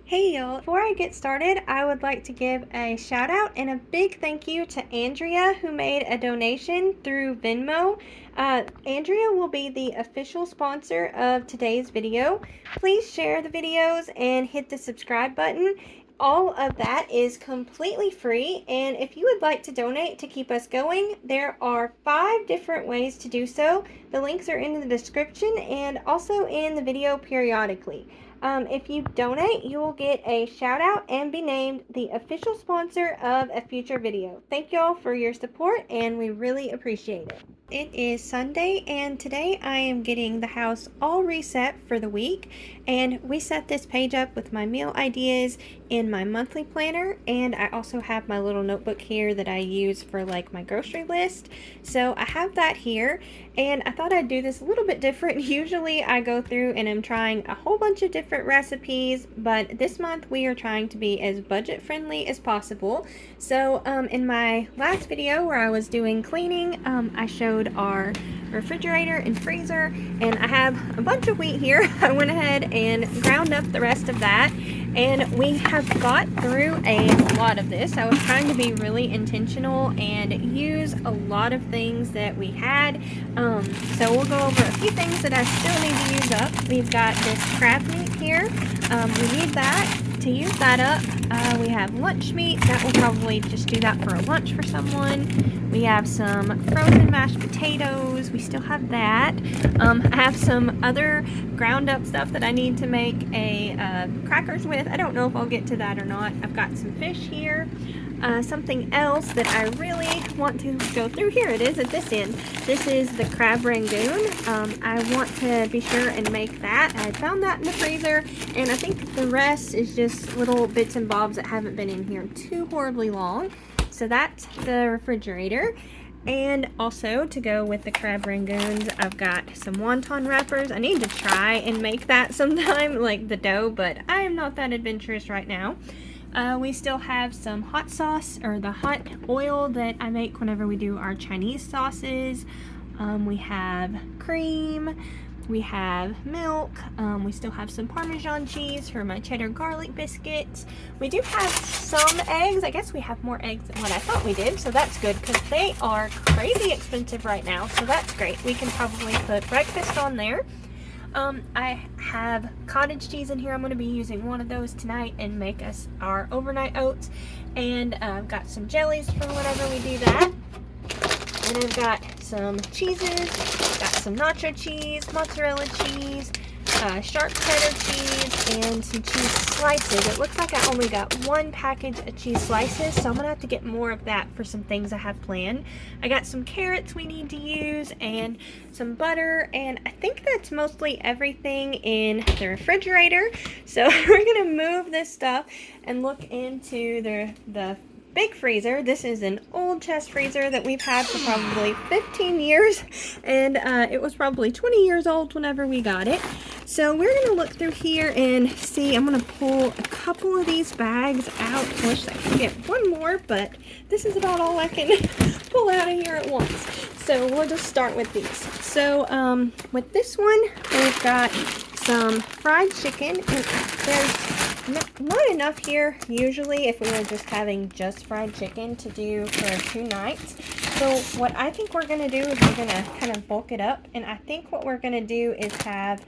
Hey y'all, before I get started, I would like to give a shout out and a big thank you to Andrea who made a donation through Venmo. Andrea will be the official sponsor of today's video. Please share the videos and hit the subscribe button. All of that is completely free, and if you would like to donate to keep us going, there are 5 different ways to do so. The links are in the description and also in the video periodically. If you donate, you will get a shout out and be named the official sponsor of a future video. Thank y'all for your support, and we really appreciate it. It is Sunday, and today I am getting the house all reset for the week, and we set this page up with my meal ideas in my monthly planner, and I also have my little notebook here that I use for like my grocery list. So I have that here, and I thought I'd do this a little bit different. Usually I go through and I'm trying a whole bunch of different recipes, but this month we are trying to be as budget friendly as possible. So in my last video where I was doing cleaning, I showed our refrigerator and freezer, and I have a bunch of wheat here. I went ahead and ground up the rest of that, and we have got through a lot of this. I was trying to be really intentional and use a lot of things that we had. So we'll go over a few things that I still need to use up. We've got this crab meat here. We need that. To use that up, we have lunch meat. That will probably just do that for a lunch for someone. We have some frozen mashed potatoes. We still have that. I have some other ground up stuff that I need to make crackers with. I don't know if I'll get to that or not. I've got some fish here. Something else that I really want to go through, here it is at this end. This is the crab rangoon. I want to be sure and make that. I found that in the freezer, and I think the rest is just little bits and bobs that haven't been in here too horribly long. So that's the refrigerator. And also, to go with the crab rangoons, I've got some wonton wrappers. I need to try and make that sometime, like the dough, but I am not that adventurous right now. We still have some hot sauce, or the hot oil that I make whenever we do our Chinese sauces. We have cream. We have milk. We still have some Parmesan cheese for my cheddar garlic biscuits. We do have some eggs. I guess we have more eggs than what I thought we did, so that's good because they are crazy expensive right now, so that's great. We can probably put breakfast on there. I have cottage cheese in here. I'm going to be using one of those tonight and make us our overnight oats. And I've got some jellies for whenever we do that. And I've got some cheeses. Got some nacho cheese, mozzarella cheese, sharp cheddar cheese, and some cheese slices. It looks like I only got one package of cheese slices, so I'm going to have to get more of that for some things I have planned. I got some carrots we need to use, and some butter, and I think that's mostly everything in the refrigerator. So we're going to move this stuff and look into the big freezer. This is an old chest freezer that we've had for probably 15 years, and it was probably 20 years old whenever we got it. So we're going to look through here and see. I'm going to pull a couple of these bags out. I wish I could get one more, but this is about all I can pull out of here at once. So we'll just start with these. So with this one, we've got some fried chicken, and there's not enough here usually if we were just having just fried chicken to do for 2 nights. So what I think we're going to do is we're going to kind of bulk it up, and I think what we're going to do is have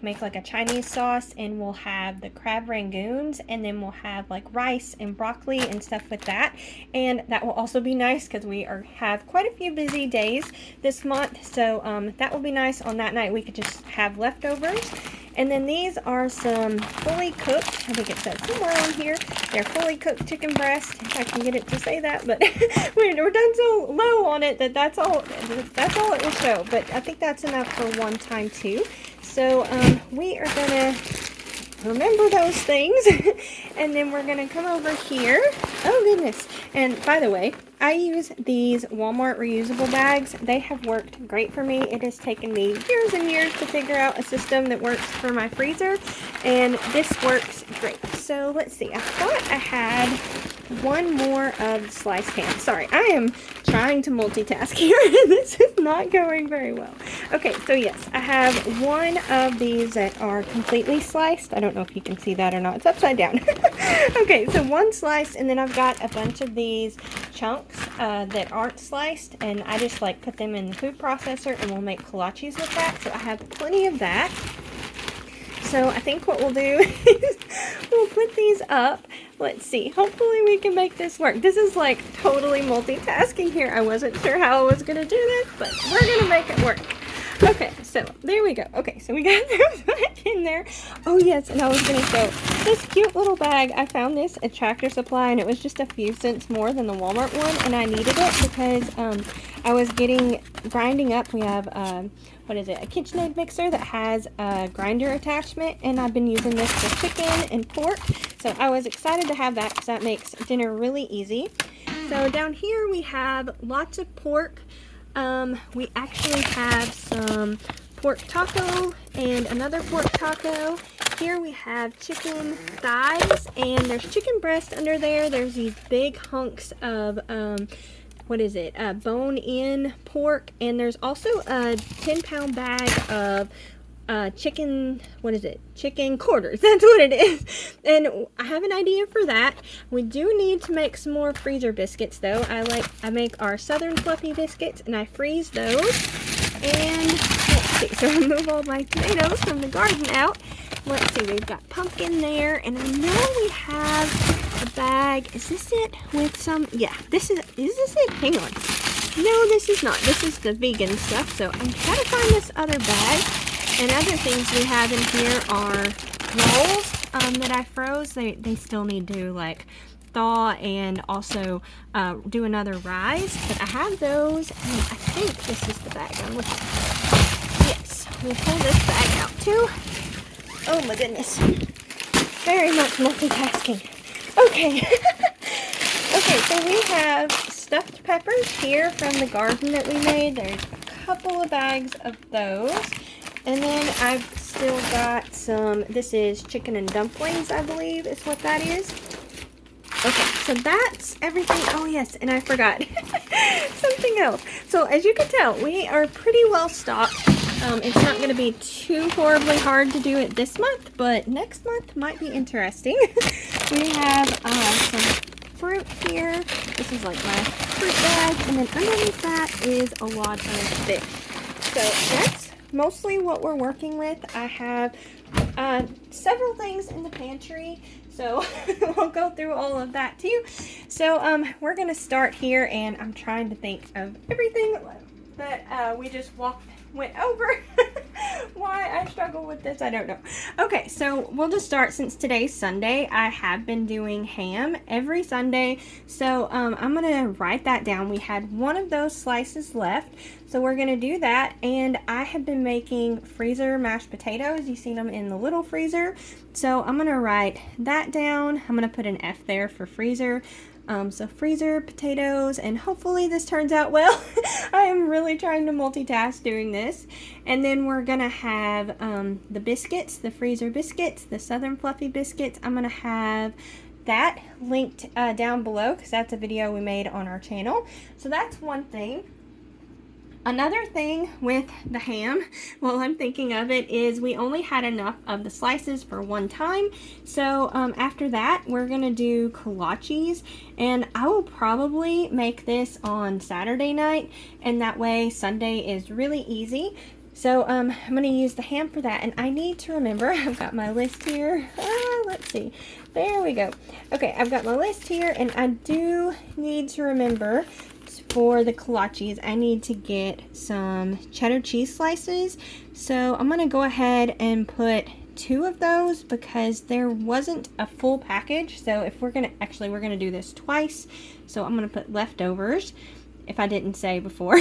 make like a Chinese sauce, and we'll have the crab rangoons, and then we'll have like rice and broccoli and stuff with that. And that will also be nice because we have quite a few busy days this month, so that will be nice. On that night we could just have leftovers. And then these are some fully cooked, I think it says somewhere on here, they're fully cooked chicken breast, if I can get it to say that, but we're done so low on it that that's all it will show. But I think that's enough for one time too. So we are going to remember those things, and then we're going to come over here. Oh goodness. And by the way, I use these Walmart reusable bags. They have worked great for me. It has taken me years and years to figure out a system that works for my freezer, and this works great. So let's see, I thought I had one more of the sliced ham. Sorry, I am trying to multitask here. This is not going very well. Okay, so yes, I have one of these that are completely sliced. I don't know if you can see that or not. It's upside down. Okay, so one sliced, and then I've got a bunch of these chunks that aren't sliced, and I just like put them in the food processor and we'll make kolaches with that. So I have plenty of that. So I think what we'll do is we'll put these up. Let's see, hopefully we can make this work. This is like totally multitasking here. I wasn't sure how I was gonna do this, but we're gonna make it work. Okay, so there we go. Okay, so we got them back in there. Oh yes, and I was gonna show this cute little bag. I found this at Tractor Supply, and it was just a few cents more than the Walmart one, and I needed it because I was grinding up. We have what is it, a KitchenAid mixer that has a grinder attachment, and I've been using this for chicken and pork, so I was excited to have that because that makes dinner really easy. So down here we have lots of pork. We actually have some pork taco and another pork taco. Here we have chicken thighs, and there's chicken breast under there. There's these big hunks of what is it, bone-in pork, and there's also a 10-pound bag of chicken, what is it, chicken quarters. That's what it is. And I have an idea for that. We do need to make some more freezer biscuits though. I make our Southern fluffy biscuits, and I freeze those. And let's see, so I move all my tomatoes from the garden out. Let's see, we've got pumpkin there, and I know we have a bag. Is this it with some, yeah, is this it? Hang on. No, this is not. This is the vegan stuff, so I'm trying to find this other bag. And other things we have in here are rolls that I froze. They still need to like thaw and also do another rise. But I have those, and I think this is the bag I'm looking for. Yes, we'll pull this bag out too. Oh my goodness. Very much multitasking. Okay. Okay, so we have stuffed peppers here from the garden that we made. There's a couple of bags of those. And then I've still got some, this is chicken and dumplings, I believe is what that is. Okay, so that's everything. Oh yes, and I forgot something else. So as you can tell, we are pretty well stocked. It's not going to be too horribly hard to do it this month, but next month might be interesting. We have some fruit here. This is like my fruit bag, and then underneath that is a lot of fish. So that's mostly what we're working with. I have several things in the pantry, so we'll go through all of that too. So we're gonna start here, and I'm trying to think of everything that we just went over. Why I struggle with this, I don't know. Okay, so we'll just start. Since today's Sunday, I have been doing ham every Sunday, so I'm gonna write that down. We had one of those slices left, so we're gonna do that. And I have been making freezer mashed potatoes. You've seen them in the little freezer, so I'm gonna write that down. I'm gonna put an F there for freezer. So freezer potatoes, and hopefully this turns out well. I am really trying to multitask doing this. And then we're gonna have the biscuits, the freezer biscuits, the Southern fluffy biscuits. I'm gonna have that linked down below because that's a video we made on our channel. So that's one thing. Another thing with the ham, while I'm thinking of it, is we only had enough of the slices for one time. So after that, we're going to do kolaches, and I will probably make this on Saturday night, and that way Sunday is really easy. So I'm going to use the ham for that, and I need to remember, I've got my list here. Let's see. There we go. Okay, I've got my list here, and I do need to remember for the kolaches, I need to get some cheddar cheese slices. So I'm going to go ahead and put 2 of those because there wasn't a full package. So if we're going to do this twice. So I'm going to put leftovers. If I didn't say before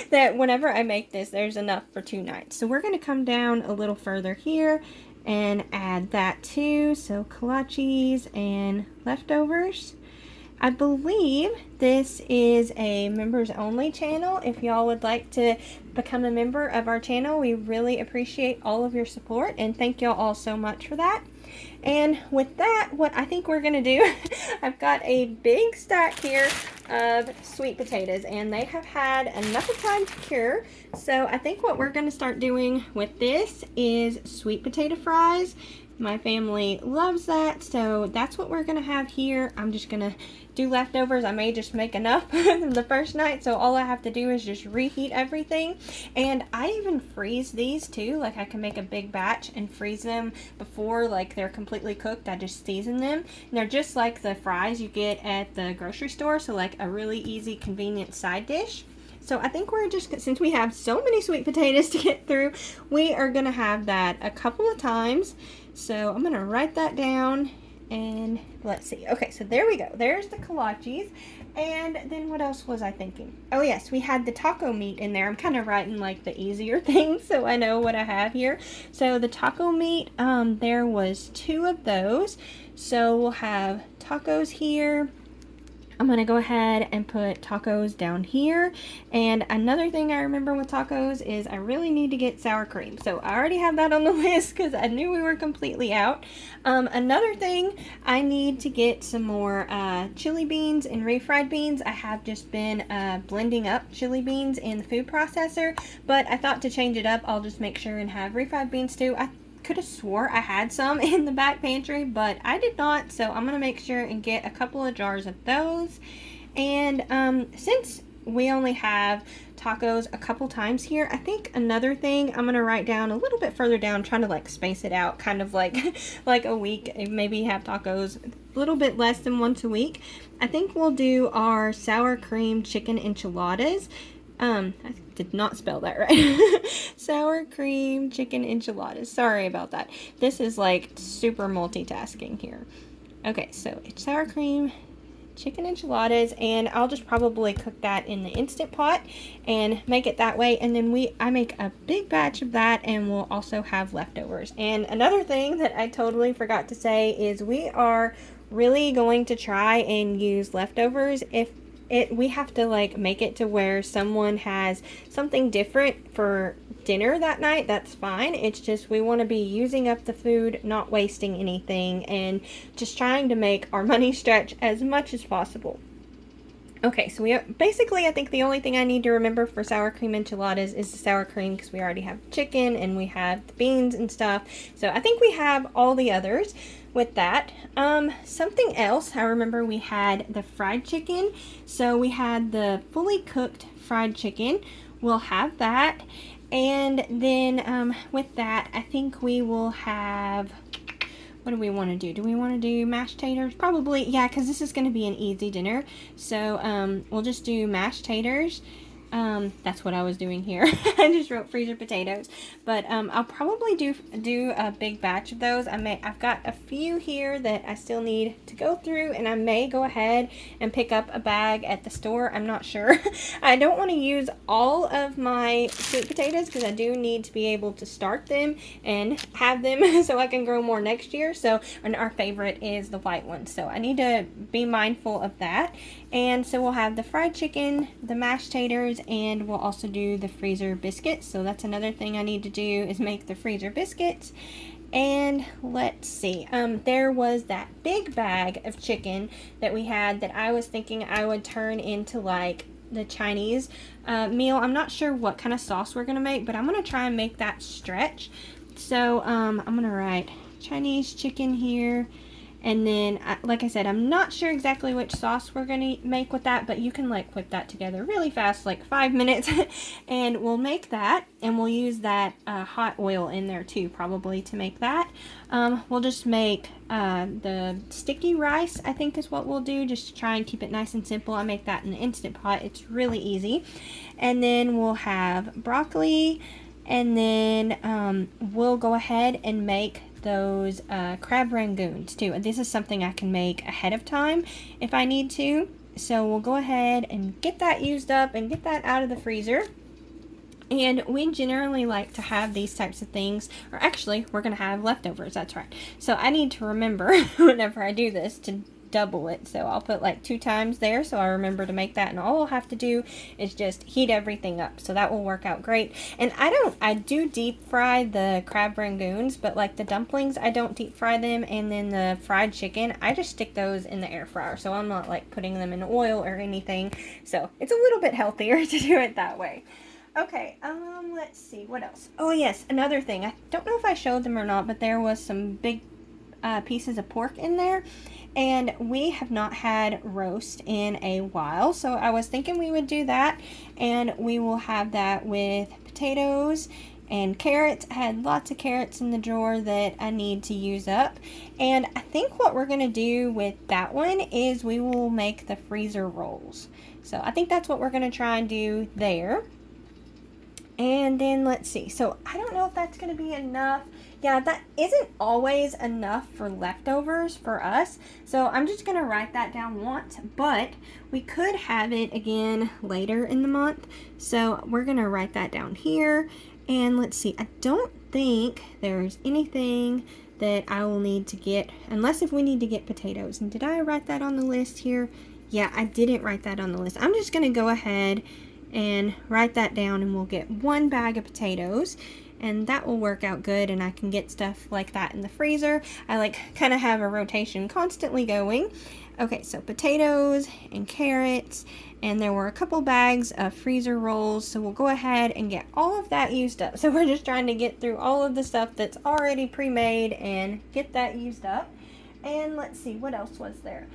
that whenever I make this, there's enough for 2 nights. So we're going to come down a little further here and add that too. So kolaches and leftovers. I believe this is a members only channel. If y'all would like to become a member of our channel, we really appreciate all of your support, and thank y'all all so much for that. And with that, what I think we're gonna do, I've got a big stack here of sweet potatoes, and they have had enough of time to cure. So I think what we're gonna start doing with this is sweet potato fries. My family loves that, so that's what we're gonna have here. I'm just gonna do leftovers. I may just make enough the first night, so all I have to do is just reheat everything. And I even freeze these too. Like, I can make a big batch and freeze them before like they're completely cooked. I just season them, and they're just like the fries you get at the grocery store, so like a really easy, convenient side dish. So I think we're just, since we have so many sweet potatoes to get through, we are gonna have that a couple of times. So I'm gonna write that down, and let's see. Okay, so there we go. There's the kolaches. And then what else was I thinking? Oh yes, we had the taco meat in there. I'm kind of writing like the easier things so I know what I have here. So the taco meat, there was 2 of those. So we'll have tacos here. I'm going to go ahead and put tacos down here. And another thing I remember with tacos is I really need to get sour cream. So I already have that on the list because I knew we were completely out. Another thing, I need to get some more chili beans and refried beans. I have just been blending up chili beans in the food processor, but I thought to change it up, I'll just make sure and have refried beans too. I could have swore I had some in the back pantry, but I did not, so I'm gonna make sure and get a couple of jars of those. And since we only have tacos a couple times here, I think another thing I'm gonna write down a little bit further down, trying to like space it out, kind of like like a week, maybe have tacos a little bit less than once a week. I think we'll do our sour cream chicken enchiladas. I did not spell that right. Sour cream chicken enchiladas. Sorry about that. This is like super multitasking here. Okay, so it's sour cream chicken enchiladas, and I'll just probably cook that in the Instant Pot and make it that way. And then I make a big batch of that, and we'll also have leftovers. And another thing that I totally forgot to say is we are really going to try and use leftovers. If we have to like make it to where someone has something different for dinner that night, that's fine. It's just we want to be using up the food, not wasting anything, and just trying to make our money stretch as much as possible. Okay, so basically, I think the only thing I need to remember for sour cream enchiladas is the sour cream, because we already have chicken and we have the beans and stuff. So I think we have all the others with that. Something else, I remember we had the fried chicken. So we had the fully cooked fried chicken. We'll have that. And then with that, I think we will have... What do we want to do? Do we want to do mashed taters? Probably, yeah, because this is going to be an easy dinner. So we'll just do mashed taters. That's what I was doing here. I just wrote freezer potatoes, but I'll probably do a big batch of those. I've got a few here that I still need to go through, and I may go ahead and pick up a bag at the store. I'm not sure. I don't want to use all of my sweet potatoes because I do need to be able to start them and have them so I can grow more next year. So, and our favorite is the white one, so I need to be mindful of that. And so we'll have the fried chicken, the mashed taters, and we'll also do the freezer biscuits. So that's another thing I need to do, is make the freezer biscuits. And let's see, there was that big bag of chicken that we had that I was thinking I would turn into like the Chinese meal. I'm not sure what kind of sauce we're gonna make, but I'm gonna try and make that stretch. So I'm gonna write Chinese chicken here. And then, like I said, I'm not sure exactly which sauce we're going to make with that, but you can like whip that together really fast, like 5 minutes. And we'll make that, and we'll use that hot oil in there too, probably, to make that. We'll just make the sticky rice, I think is what we'll do, just to try and keep it nice and simple. I make that in the Instant Pot. It's really easy. And then we'll have broccoli, and then we'll go ahead and make those crab rangoons too. This is something I can make ahead of time if I need to. So we'll go ahead and get that used up and get that out of the freezer. And we generally like to have these types of things, or actually we're going to have leftovers, that's right. So I need to remember whenever I do this to double it. So I'll put like 2 times there so I remember to make that, and all I'll have to do is just heat everything up. So that will work out great. And I do deep fry the crab rangoons, but like the dumplings, I don't deep fry them, and then the fried chicken, I just stick those in the air fryer. So I'm not like putting them in oil or anything. So it's a little bit healthier to do it that way. Okay, let's see, what else? Oh yes, another thing. I don't know if I showed them or not, but there was some big pieces of pork in there, and we have not had roast in a while, so I was thinking we would do that, and we will have that with potatoes and carrots. I had lots of carrots in the drawer that I need to use up, and I think what we're going to do with that one is we will make the freezer rolls. So I think that's what we're going to try and do there. And then let's see, so I don't know if that's going to be enough. Yeah, that isn't always enough for leftovers for us, so I'm just going to write that down once, but we could have it again later in the month, so we're going to write that down here. And let's see, I don't think there's anything that I will need to get, unless if we need to get potatoes. And did I write that on the list here? Yeah, I didn't write that on the list. I'm just going to go ahead and write that down, and we'll get 1 bag of potatoes, and that will work out good, and I can get stuff like that in the freezer. I like kind of have a rotation constantly going. Okay, so potatoes and carrots, and there were a couple bags of freezer rolls, so we'll go ahead and get all of that used up. So we're just trying to get through all of the stuff that's already pre-made and get that used up. And let's see, what else was there?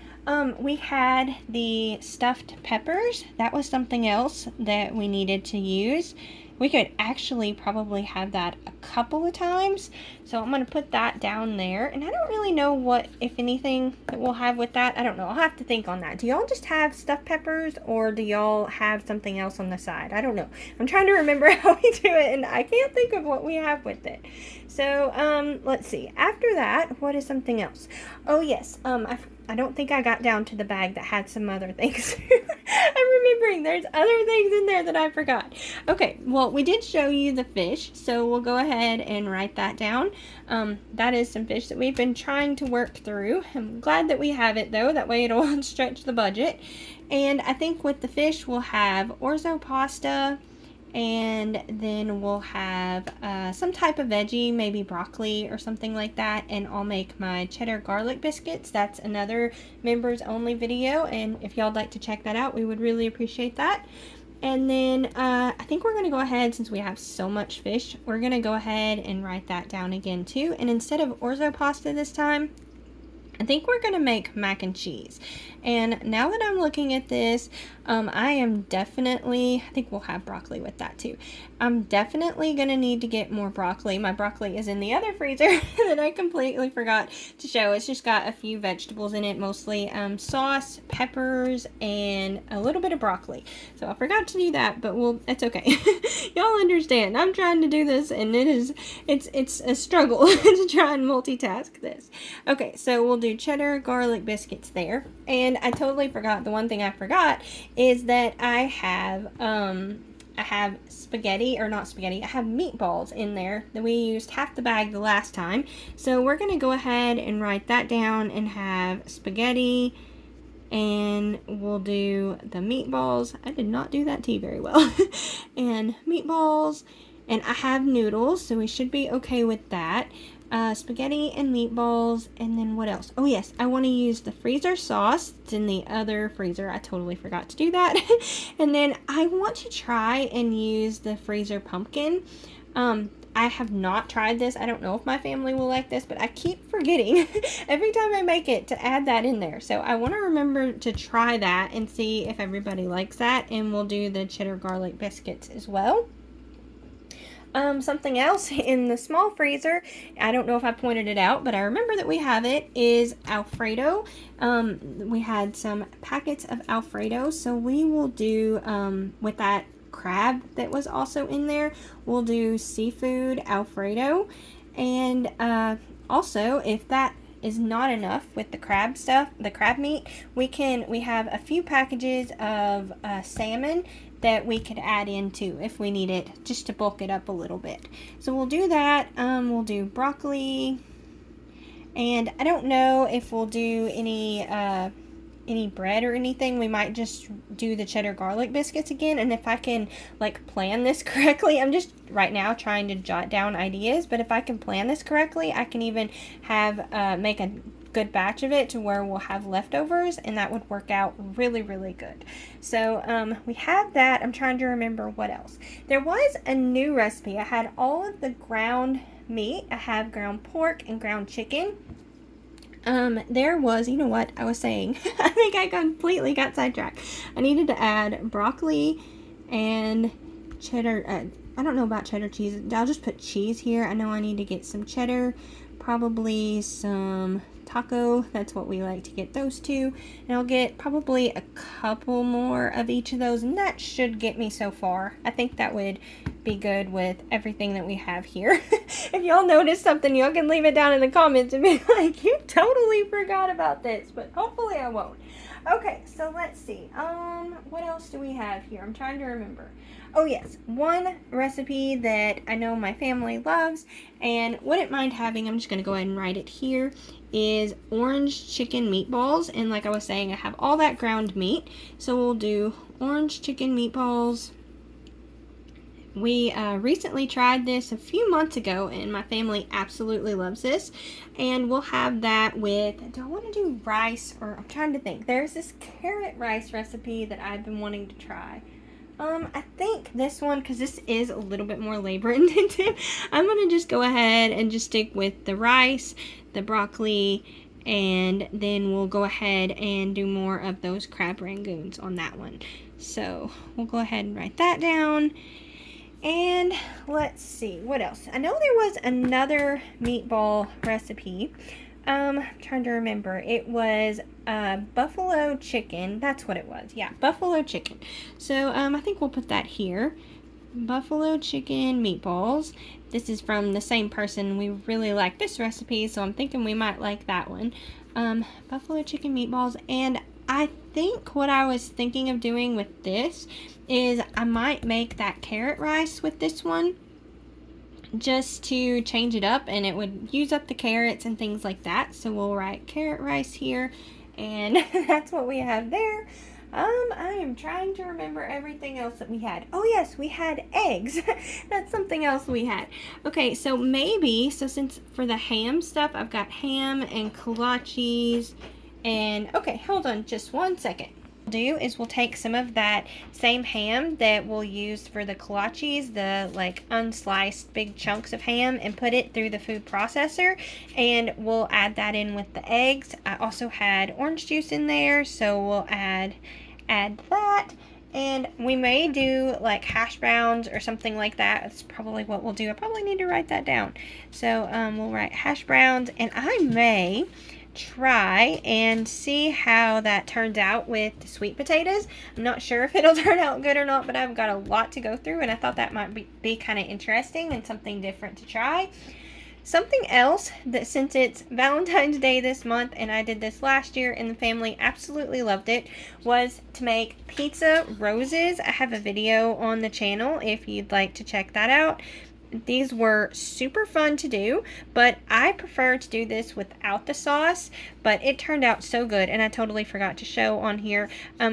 We had the stuffed peppers. That was something else that we needed to use. We could actually probably have that a couple of times. So I'm going to put that down there. And I don't really know what, if anything, that we'll have with that. I don't know. I'll have to think on that. Do y'all just have stuffed peppers, or do y'all have something else on the side? I don't know. I'm trying to remember how we do it, and I can't think of what we have with it. So, let's see. After that, what is something else? Oh, yes. I don't think I got down to the bag that had some other things. I'm remembering there's other things in there that I forgot. Okay, well, we did show you the fish, so we'll go ahead and write that down. That is some fish that we've been trying to work through. I'm glad that we have it, though. That way it'll stretch the budget. And I think with the fish, we'll have orzo pasta, and then we'll have some type of veggie, maybe broccoli or something like that, and I'll make my cheddar garlic biscuits. That's another members only video, and if y'all would like to check that out, we would really appreciate that. And then I think we're going to go ahead, since we have so much fish, we're going to go ahead and write that down again too. And instead of orzo pasta this time, I think we're going to make mac and cheese. And now that I'm looking at this, I think we'll have broccoli with that too. I'm definitely going to need to get more broccoli. My broccoli is in the other freezer that I completely forgot to show. It's just got a few vegetables in it, mostly sauce, peppers, and a little bit of broccoli. So I forgot to do that, but it's okay. Y'all understand. I'm trying to do this, and it's a struggle to try and multitask this. Okay, so we'll do cheddar garlic biscuits there. And I totally forgot, the one thing I forgot is that I have spaghetti, or not spaghetti, I have meatballs in there that we used half the bag the last time. So we're going to go ahead and write that down and have spaghetti, and we'll do the meatballs. I did not do that tea very well. And meatballs, and I have noodles, so we should be okay with that. Spaghetti and meatballs, and then what else? Oh yes, I want to use the freezer sauce. It's in the other freezer. I totally forgot to do that. And then I want to try and use the freezer pumpkin. I have not tried this. I don't know if my family will like this, but I keep forgetting every time I make it to add that in there. So I want to remember to try that and see if everybody likes that, and we'll do the cheddar garlic biscuits as well. Something else in the small freezer, I don't know if I pointed it out, but I remember that we have it, is Alfredo. We had some packets of Alfredo, so we will do, with that crab that was also in there, we'll do seafood Alfredo. And also, if that is not enough with the crab stuff, the crab meat, we have a few packages of salmon that we could add in too if we need it, just to bulk it up a little bit. So we'll do that. We'll do broccoli, And I don't know if we'll do any bread or anything. We might just do the cheddar garlic biscuits again. And if I can like plan this correctly, I'm just right now trying to jot down ideas, but if I can plan this correctly, I can even have make a good batch of it to where we'll have leftovers, and that would work out really, really good. So we have that. I'm trying to remember what else. There was a new recipe. I had all of the ground meat. I have ground pork and ground chicken. There was, you know what I was saying, I think I completely got sidetracked. I needed to add broccoli and cheddar, I don't know about cheddar cheese. I'll just put cheese here. I know I need to get some cheddar, probably some taco. That's what we like to get those two. And I'll get probably a couple more of each of those, and that should get me so far. I think that would be good with everything that we have here. If y'all notice something, y'all can leave it down in the comments and be like, you totally forgot about this, but hopefully I won't. Okay, so let's see. What else do we have here? I'm trying to remember. Oh yes, one recipe that I know my family loves and wouldn't mind having, I'm just going to go ahead and write it here, is orange chicken meatballs. And like I was saying, I have all that ground meat, so we'll do orange chicken meatballs. We recently tried this a few months ago, and my family absolutely loves this. And we'll have that with, do I want to do rice, or I'm trying to think. There's this carrot rice recipe that I've been wanting to try. I think this one, because this is a little bit more labor intensive, I'm going to just go ahead and just stick with the rice, the broccoli, and then we'll go ahead and do more of those crab rangoons on that one. So we'll go ahead and write that down. And let's see, what else? I know there was another meatball recipe. I'm trying to remember. It was buffalo chicken. That's what it was. Yeah, buffalo chicken. So I think we'll put that here. Buffalo chicken meatballs. This is from the same person. We really like this recipe, so I'm thinking we might like that one. Buffalo chicken meatballs. And I think what I was thinking of doing with this is I might make that carrot rice with this one, just to change it up, and it would use up the carrots and things like that. So we'll write carrot rice here, and that's what we have there. I am trying to remember everything else that we had. Oh yes, we had eggs. That's something else we had. Okay, so maybe, so since for the ham stuff, I've got ham and kolaches, and okay, hold on just one second. Do is we'll take some of that same ham that we'll use for the kolaches, the like unsliced big chunks of ham, and put it through the food processor, and we'll add that in with the eggs. I also had orange juice in there, so we'll add that, and we may do like hash browns or something like that. That's probably what we'll do. I probably need to write that down. So we'll write hash browns, and I may try and see how that turns out with the sweet potatoes. I'm not sure if it'll turn out good or not, but I've got a lot to go through, and I thought that might be kind of interesting and something different to try. Something else that, since it's Valentine's Day this month, and I did this last year and the family absolutely loved it, was to make pizza roses. I have a video on the channel if you'd like to check that out. These were super fun to do, but I prefer to do this without the sauce, but it turned out so good, and I totally forgot to show on here.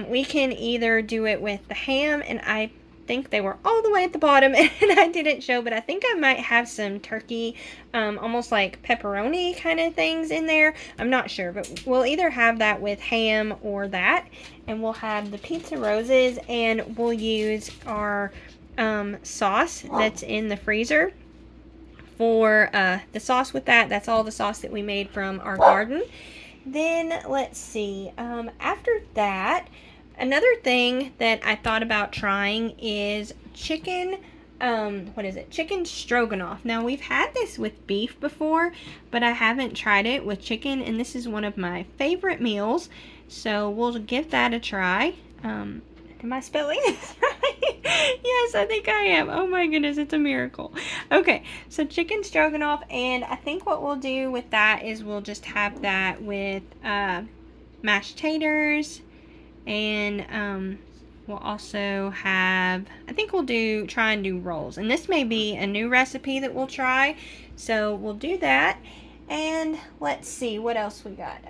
We can either do it with the ham, and I think they were all the way at the bottom, and I didn't show, but I think I might have some turkey, almost like pepperoni kind of things in there. I'm not sure, but we'll either have that with ham or that, and we'll have the pizza roses, and we'll use our sauce that's in the freezer for the sauce with that. That's all the sauce that we made from our garden. Then let's see, after that, another thing that I thought about trying is chicken, chicken stroganoff. Now, we've had this with beef before, but I haven't tried it with chicken, and this is one of my favorite meals, so we'll give that a try. Am I spelling this right? Yes, I think I am. Oh my goodness, it's a miracle. Okay, so chicken stroganoff, and I think what we'll do with that is we'll just have that with mashed taters, and we'll also have, I think we'll try and do rolls. And this may be a new recipe that we'll try, so we'll do that. And let's see what else we got.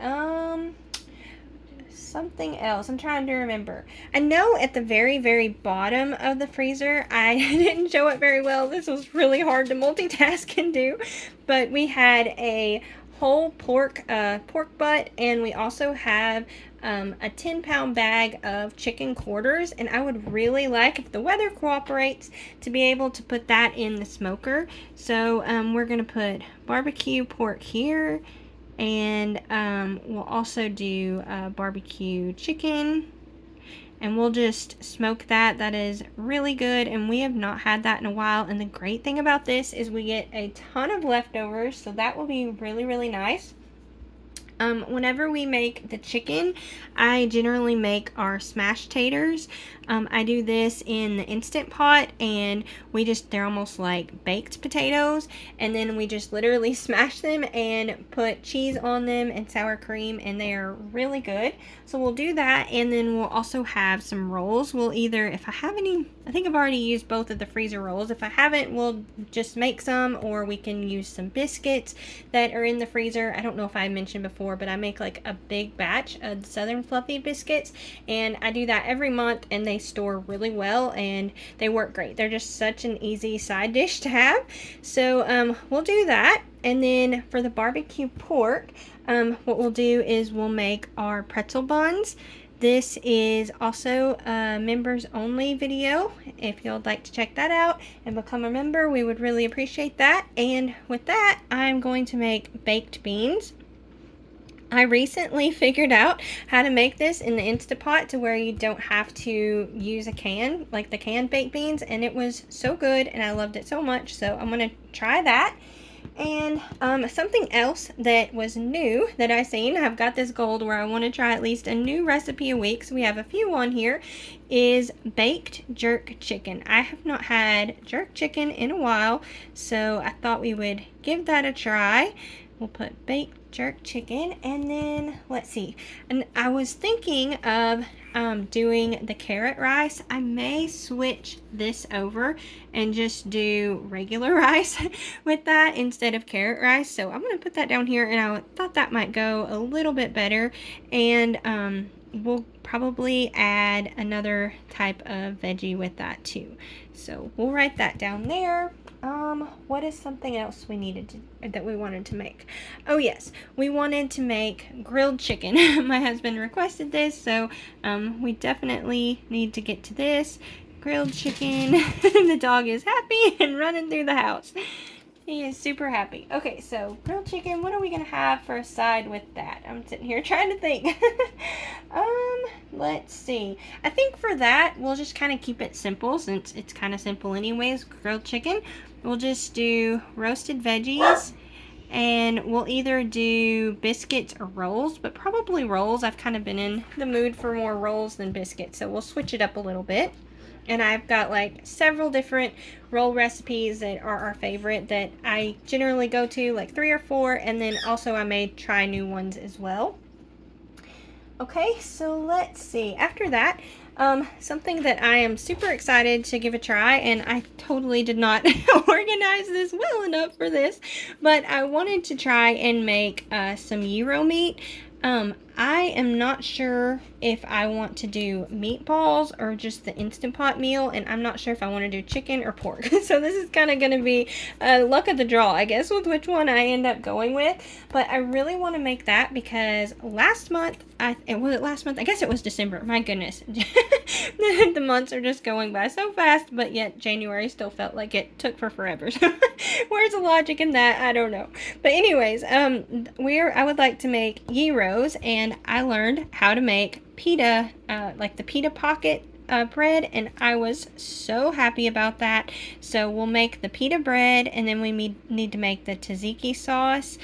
Something else. I'm trying to remember. I know at the very, very bottom of the freezer, I didn't show it very well. This was really hard to multitask and do. But we had a whole pork butt, and we also have a 10-pound bag of chicken quarters, and I would really like, if the weather cooperates, to be able to put that in the smoker. So we're gonna put barbecue pork here, and we'll also do barbecue chicken, and we'll just smoke that. That is really good, and we have not had that in a while. And the great thing about this is we get a ton of leftovers, so that will be really, really nice. Whenever we make the chicken, I generally make our smashed taters. I do this in the Instant Pot, and they're almost like baked potatoes, and then we just literally smash them and put cheese on them and sour cream, and they are really good. So we'll do that, and then we'll also have some rolls. We'll either, if I have any, I think I've already used both of the freezer rolls. If I haven't, we'll just make some, or we can use some biscuits that are in the freezer. I don't know if I mentioned before, but I make like a big batch of Southern Fluffy biscuits, and I do that every month, and they store really well, and they work great. They're just such an easy side dish to have. So we'll do that. And then for the barbecue pork, what we'll do is we'll make our pretzel buns. This is also a members only video. If you'd like to check that out and become a member, we would really appreciate that. And with that, I'm going to make baked beans. I recently figured out how to make this in the Instant Pot to where you don't have to use a can, like the canned baked beans, and it was so good and I loved it so much. So I'm going to try that. And something else that was new that I seen, I've got this goal where I want to try at least a new recipe a week, so we have a few on here, is baked jerk chicken. I have not had jerk chicken in a while, so I thought we would give that a try. We'll put baked jerk chicken, and then let's see, and I was thinking of doing the carrot rice. I may switch this over and just do regular rice with that instead of carrot rice. So I'm going to put that down here, and I thought that might go a little bit better. And we'll probably add another type of veggie with that too. So we'll write that down there. What is something else we wanted to make? Oh yes, we wanted to make grilled chicken. My husband requested this, so we definitely need to get to this. Grilled chicken. The dog is happy and running through the house. He is super happy. Okay, so grilled chicken, what are we going to have for a side with that? I'm sitting here trying to think. Let's see. I think for that, we'll just kind of keep it simple, since it's kind of simple anyways, grilled chicken. We'll just do roasted veggies, and we'll either do biscuits or rolls, but probably rolls. I've kind of been in the mood for more rolls than biscuits, so we'll switch it up a little bit. And I've got like several different roll recipes that are our favorite that I generally go to, like 3 or 4, and then also I may try new ones as well. Okay, so let's see. After that, something that I am super excited to give a try, and I totally did not organize this well enough for this, but I wanted to try and make some gyro meat. I am not sure if I want to do meatballs or just the Instant Pot meal, and I'm not sure if I want to do chicken or pork. So this is kind of going to be luck of the draw, I guess, with which one I end up going with. But I really want to make that because last month, I guess it was December. My goodness. The months are just going by so fast, but yet January still felt like it took forever. So where's the logic in that? I don't know. But anyways, I would like to make gyros, and I learned how to make pita, like the pita pocket bread, and I was so happy about that. So we'll make the pita bread, and then we need to make the tzatziki sauce.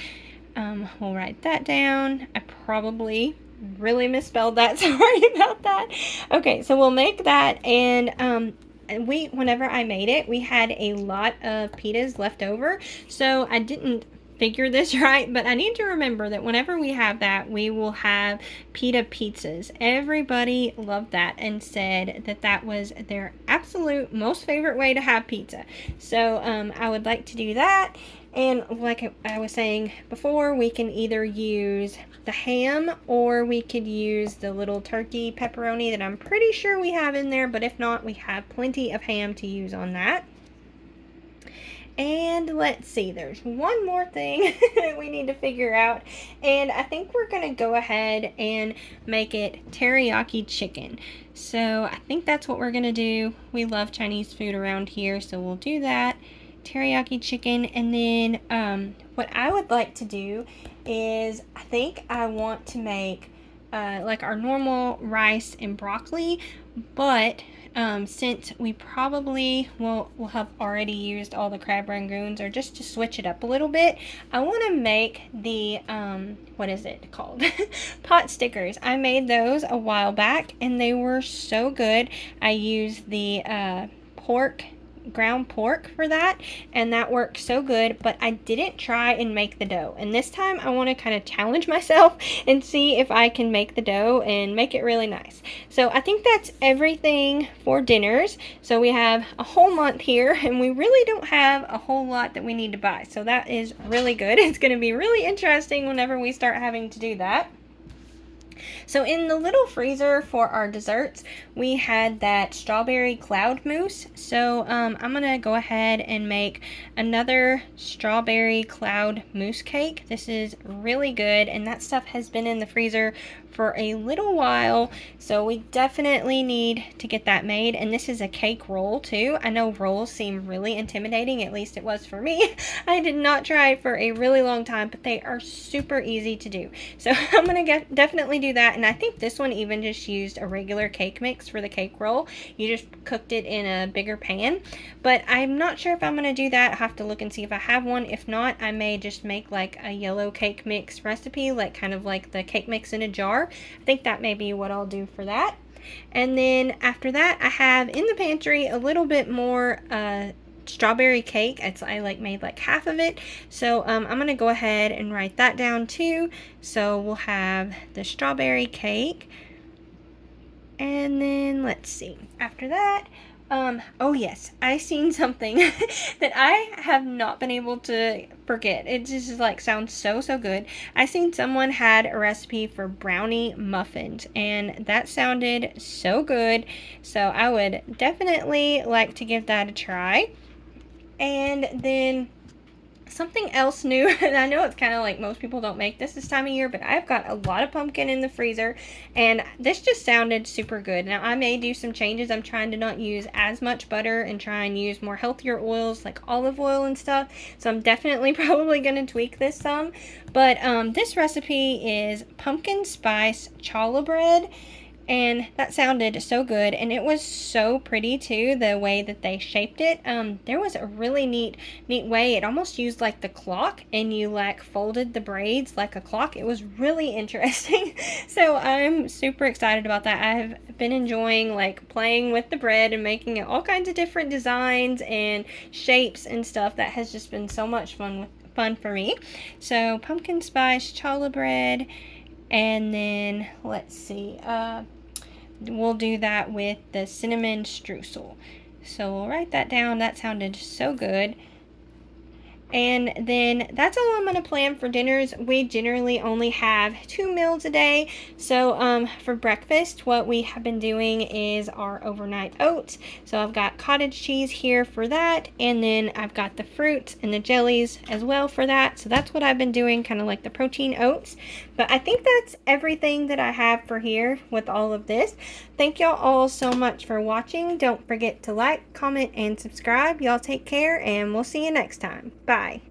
We'll write that down. I probably really misspelled that. Sorry about that. Okay, so we'll make that, and whenever I made it, we had a lot of pitas left over, so I didn't figure this right, but I need to remember that whenever we have that, we will have pita pizzas. Everybody loved that and said that that was their absolute most favorite way to have pizza. So I would like to do that. And like I was saying before, we can either use the ham or we could use the little turkey pepperoni that I'm pretty sure we have in there, but if not, we have plenty of ham to use on that. And let's see, there's one more thing that we need to figure out, and I think we're gonna go ahead and make it teriyaki chicken. So I think that's what we're gonna do. We love Chinese food around here, so we'll do that. Teriyaki chicken. And then what I would like to do is I think I want to make like our normal rice and broccoli, but since we probably will have already used all the crab rangoons, or just to switch it up a little bit, I want to make the what is it called? Pot stickers. I made those a while back and they were so good. I used the ground pork for that, and that worked so good, but I didn't try and make the dough, and this time I want to kind of challenge myself and see if I can make the dough and make it really nice. So I think that's everything for dinners. So we have a whole month here and we really don't have a whole lot that we need to buy, so that is really good. It's going to be really interesting whenever we start having to do that. So in the little freezer for our desserts, we had that strawberry cloud mousse. So I'm going to go ahead and make another strawberry cloud mousse cake. This is really good, and that stuff has been in the freezer for a little while, so we definitely need to get that made. And this is a cake roll too. I know rolls seem really intimidating, at least it was for me. I did not try it for a really long time, but they are super easy to do. So I'm gonna definitely do that. And I think this one even just used a regular cake mix for the cake roll. You just cooked it in a bigger pan, but I'm not sure if I'm gonna do that. I have to look and see if I have one. If not, I may just make like a yellow cake mix recipe, like kind of like the cake mix in a jar. I think that may be what I'll do for that. And then after that, I have in the pantry a little bit more strawberry cake. I like made like half of it, so I'm gonna go ahead and write that down too. So we'll have the strawberry cake, and then let's see, after that, oh yes, I seen something that I have not been able to forget. It just like sounds so good. I seen someone had a recipe for brownie muffins, and that sounded so good, so I would definitely like to give that a try. And then something else new, and I know it's kind of like most people don't make this time of year, but I've got a lot of pumpkin in the freezer, and this just sounded super good. Now I may do some changes. I'm trying to not use as much butter and try and use more healthier oils like olive oil and stuff, so I'm definitely probably going to tweak this some. But this recipe is pumpkin spice challah bread, and that sounded so good, and it was so pretty too, the way that they shaped it. There was a really neat way. It almost used like the clock, and you like folded the braids like a clock. It was really interesting. So I'm super excited about that. I've been enjoying like playing with the bread and making it all kinds of different designs and shapes and stuff. That has just been so much fun for me. So pumpkin spice challah bread, and then let's see, we'll do that with the cinnamon streusel. So we'll write that down. That sounded so good. And then that's all I'm going to plan for dinners. We generally only have 2 meals a day. So for breakfast, what we have been doing is our overnight oats. So I've got cottage cheese here for that. And then I've got the fruits and the jellies as well for that. So that's what I've been doing, kind of like the protein oats. But I think that's everything that I have for here with all of this. Thank y'all all so much for watching. Don't forget to like, comment, and subscribe. Y'all take care, and we'll see you next time. Bye.